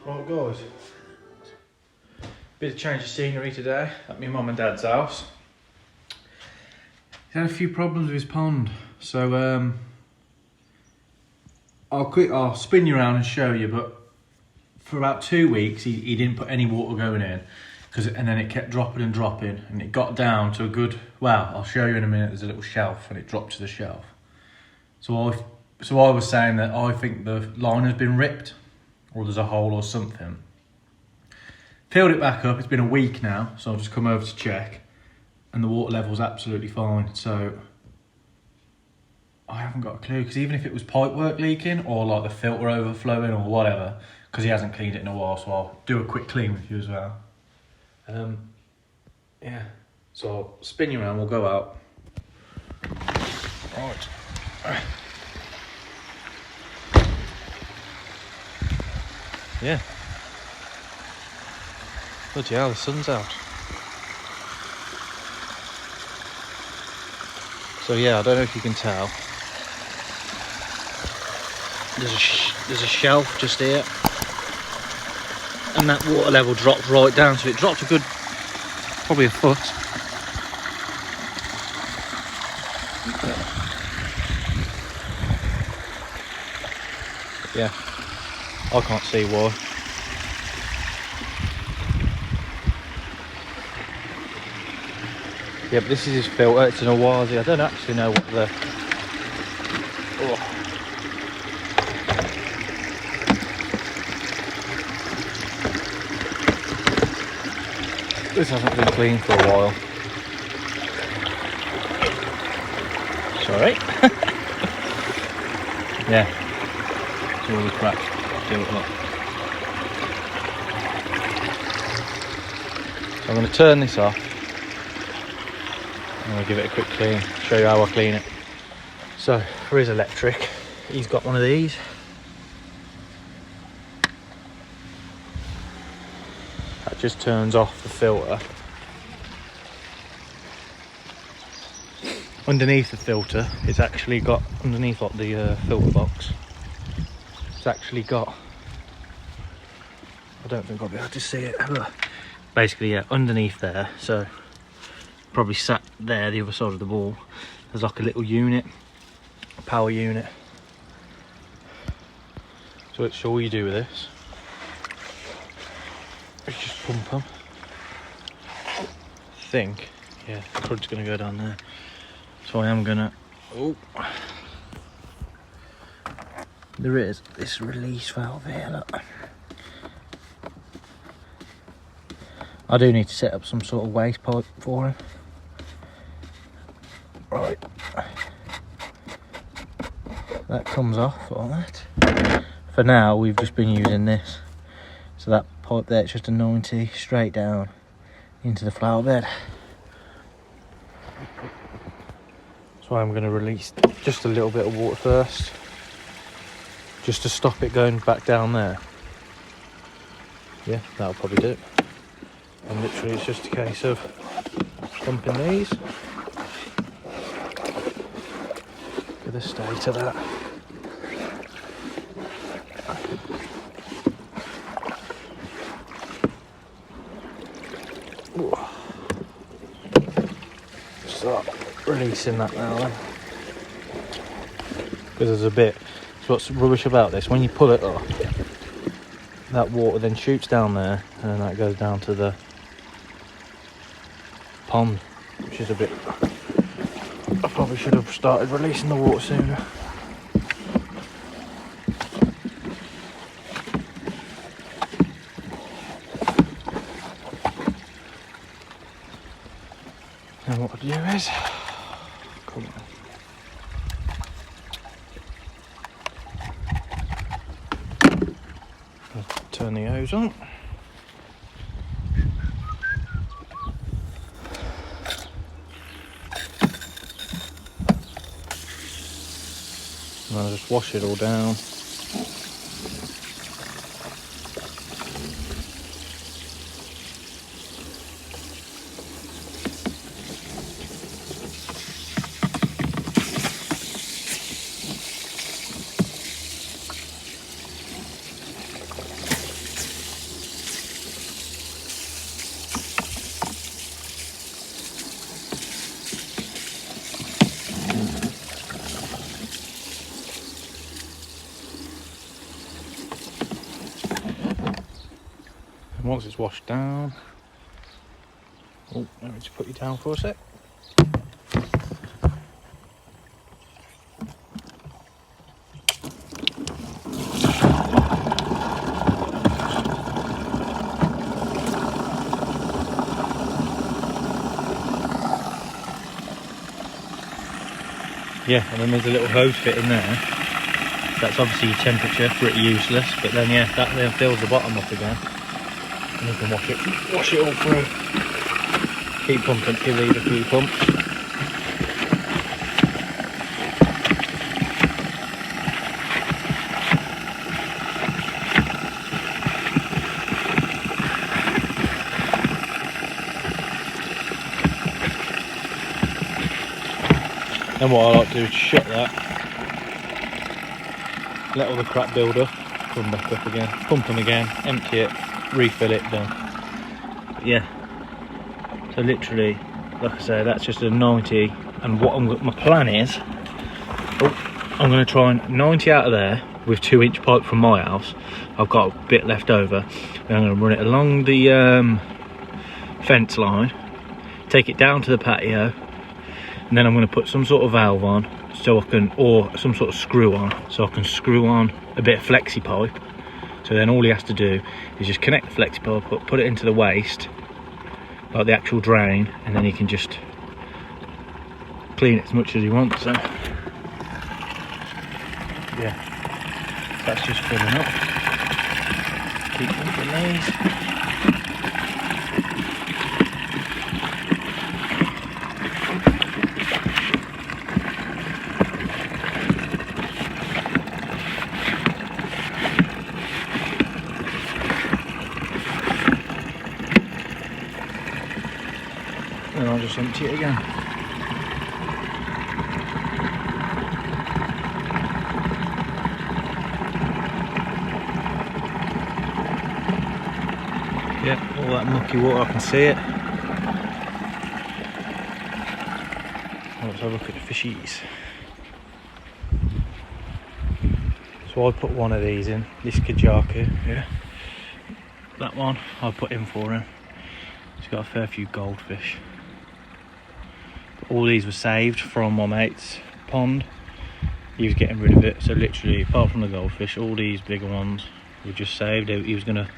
Right guys, bit of change of scenery today at my mum and dad's house. He's had a few problems with his pond, so I'll spin you around and show you, but for about 2 weeks he didn't put any water going in, and then it kept dropping and dropping, and it got down to a good, well, I'll show you in a minute, there's a little shelf and it dropped to the shelf. So I was saying that I think the line has been ripped, or there's a hole or something. Filled it back up, it's been a week now, so I've just come over to check, and the water level's absolutely fine. So I haven't got a clue, because even if it was pipe work leaking, or like the filter overflowing or whatever, because he hasn't cleaned it in a while, so I'll do a quick clean with you as well. Yeah, so I'll spin you around, we'll go out. Right. Yeah. Bloody hell, the sun's out. So yeah, I don't know if you can tell. There's a shelf just here, and that water level dropped right down, so it dropped a good, probably a foot. Yeah, I can't see why. Yeah, but this is his filter, it's an Awazi. I don't actually know what the... Oh. This hasn't been cleaned for a while. Sorry. Yeah. It's all the crap built up. So I'm going to turn this off. I'm going to give it a quick clean, show you how I clean it. So for his electric, he's got one of these. That just turns off the filter. Underneath the filter, it's actually got, underneath like the filter box, it's actually got, I don't think I'll be able to see it, but basically yeah, underneath there, so probably sat there, the other side of the wall, there's like a little unit, a power unit. So it's all you do with this, it's just pump them. I think, yeah, the crud's gonna go down there. So I am gonna, oh, there is this release valve here, look. I do need to set up some sort of waste pipe for him. Right, that comes off like that. For now, we've just been using this. So that pipe there, it's just a 90 straight down into the flower bed. So I'm going to release just a little bit of water first, just to stop it going back down there. Yeah, that'll probably do it. And literally it's just a case of pumping these. Gonna stay to that. Start releasing that now then. Because there's a bit, so what's rubbish about this, when you pull it up, that water then shoots down there and then that goes down to the pond, which is a bit, I probably should have started releasing the water sooner. And what I do is, come on. Turn the hose on. And I'll just wash it all down. And once it's washed down, oh, let me just put you down for a sec. Yeah, and then there's a little hose fit in there. That's obviously temperature, pretty useless, but then yeah, that then fills the bottom up again. And you can wash it all through. Keep pumping, give these a few pumps. And what I like to do is shut that, let all the crap build up, come back up again, pump them again, empty it, refill it, done. But yeah, so literally, like I say, that's just a 90, and what my plan is, I'm going to try and 90 out of there with 2-inch pipe from my house. I've got a bit left over, and I'm going to run it along the fence line, take it down to the patio, and then I'm going to put some sort of valve on so I can, or some sort of screw on, so I can screw on a bit of flexi pipe. So then all he has to do is just connect the flexi pipe, put it into the waste, like the actual drain, and then he can just clean it as much as he wants. So yeah, that's just filling up. Keep pumping these. And I'll just empty it again. Yeah, all that mucky water, I can see it. Let's have a look at the fishies. So I put one of these in, this Kajaku, yeah. That one I put in for him. He's got a fair few goldfish. All these were saved from my mate's pond. He was getting rid of it, so literally, apart from the goldfish, all these bigger ones were just saved. He was going to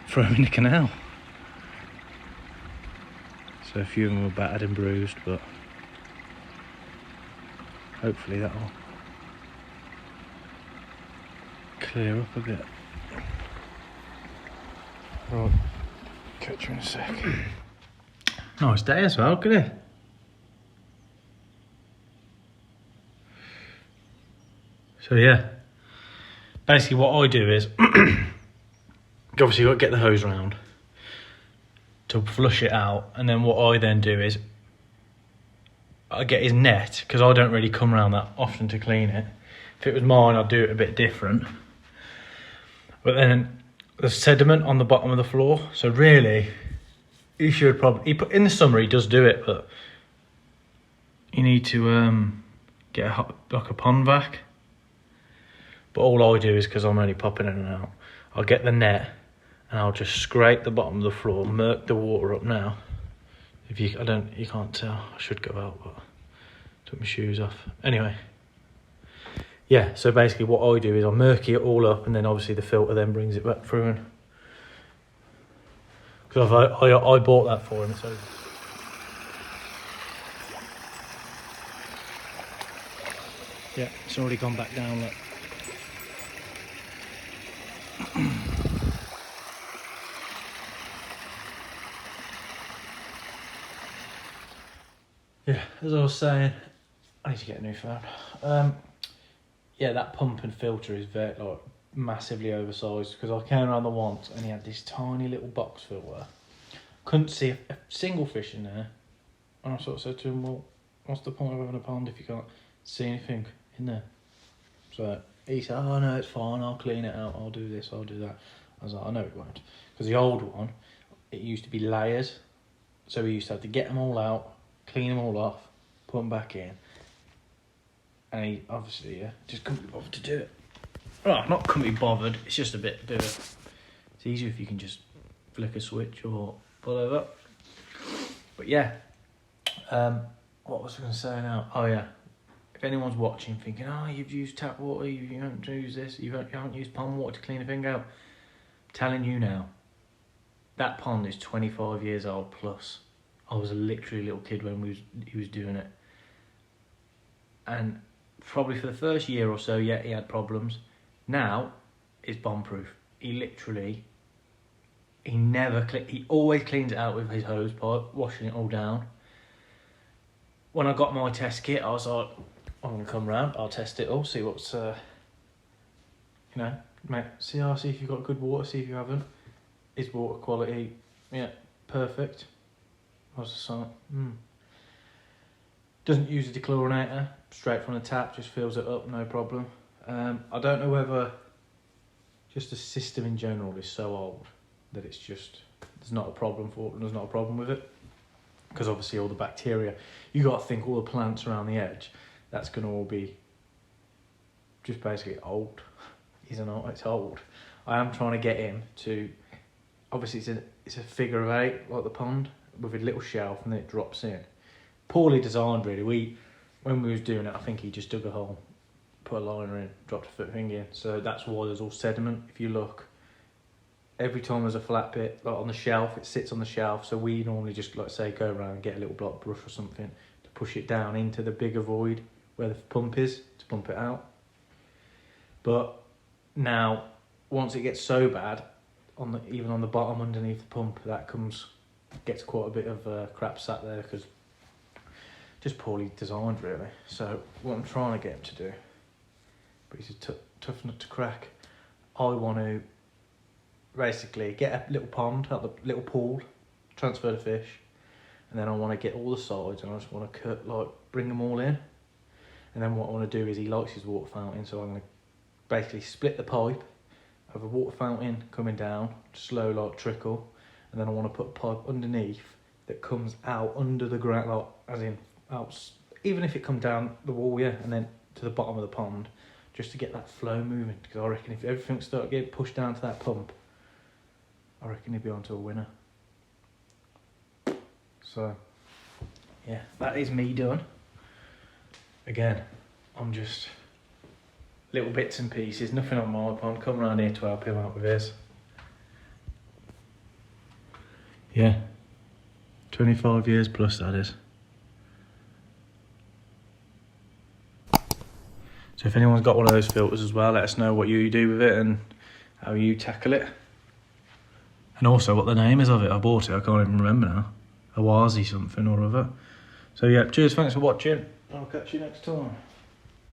throw them in the canal. So a few of them were battered and bruised, but hopefully that'll clear up a bit. Right, catch you in a sec. Nice day as well, look at it. So yeah, basically what I do is, obviously you've got to get the hose round to flush it out, and then what I then do is, I get his net, because I don't really come around that often to clean it. If it was mine, I'd do it a bit different. But then there's sediment on the bottom of the floor, so really, you should probably, in the summer he does do it, but you need to get like a pond vac. But all I do is, because I'm only popping in and out, I'll get the net and I'll just scrape the bottom of the floor, murk the water up now. If you can't tell, I should go out, but I took my shoes off. Anyway, yeah, so basically what I do is I murky it all up, and then obviously the filter then brings it back through. And because I bought that for him, it's over. Yeah, it's already gone back down, look. Yeah, as I was saying, I need to get a new phone. Yeah, that pump and filter is very massively oversized, because I came around the once and he had this tiny little box filter. Couldn't see a single fish in there. And I sort of said to him, well, what's the point of having a pond if you can't see anything in there? So he said, oh no, it's fine, I'll clean it out, I'll do this, I'll do that. I was like, I know it won't. Because the old one, it used to be layers. So we used to have to get them all out, clean them all off, put them back in. And he obviously just couldn't be bothered to do it. Well, not couldn't be bothered, it's just a bit of it's easier if you can just flick a switch or whatever. But yeah, what was I going to say now? Oh yeah, if anyone's watching thinking, oh, you've used tap water, you haven't used this, you haven't used pond water to clean a thing out, I'm telling you now, that pond is 25 years old plus. I was literally a little kid when he was doing it. And probably for the first year or so, yeah, he had problems. Now, it's bomb-proof. He always cleans it out with his hose pipe, washing it all down. When I got my test kit, I was like, I'm going to come round, I'll test it all, see what's, mate, see if you've got good water, see if you haven't. Is water quality, yeah, perfect. I was just like, Doesn't use a dechlorinator, straight from the tap, just fills it up, no problem. I don't know whether just the system in general is so old that it's just, there's not a problem with it. Because obviously all the bacteria, you got to think all the plants around the edge, that's going to all be just basically old. It's old. I am trying to get him to, obviously it's a figure of 8 like the pond with a little shelf and then it drops in. Poorly designed really. When we was doing it, I think he just dug a hole, put a liner in, dropped a foot thing in. So that's why there's all sediment. If you look, every time there's a flat bit, like on the shelf, it sits on the shelf. So we normally just, like say, go around and get a little block brush or something to push it down into the bigger void where the pump is, to pump it out. But now, once it gets so bad, even on the bottom underneath the pump, gets quite a bit of crap sat there because just poorly designed really. So what I'm trying to get him to do, but he's a tough nut to crack, I want to basically get a little pond, a little pool, transfer the fish, and then I want to get all the sides and I just want to bring them all in. And then what I want to do is, he likes his water fountain, so I'm going to basically split the pipe, have a water fountain coming down, slow trickle, and then I want to put a pipe underneath that comes out under the ground, even if it come down the wall, yeah, and then to the bottom of the pond, just to get that flow moving. Because I reckon if everything started getting pushed down to that pump, I reckon he'd be onto a winner. So, yeah, that is me done. Again, I'm just little bits and pieces, nothing on my pond. Come around here to help him out with his. Yeah, 25 years plus that is. So if anyone's got one of those filters as well, let us know what you do with it and how you tackle it. And also what the name is of it. I bought it, I can't even remember now. Awazi something or other. So yeah, cheers, thanks for watching. I'll catch you next time.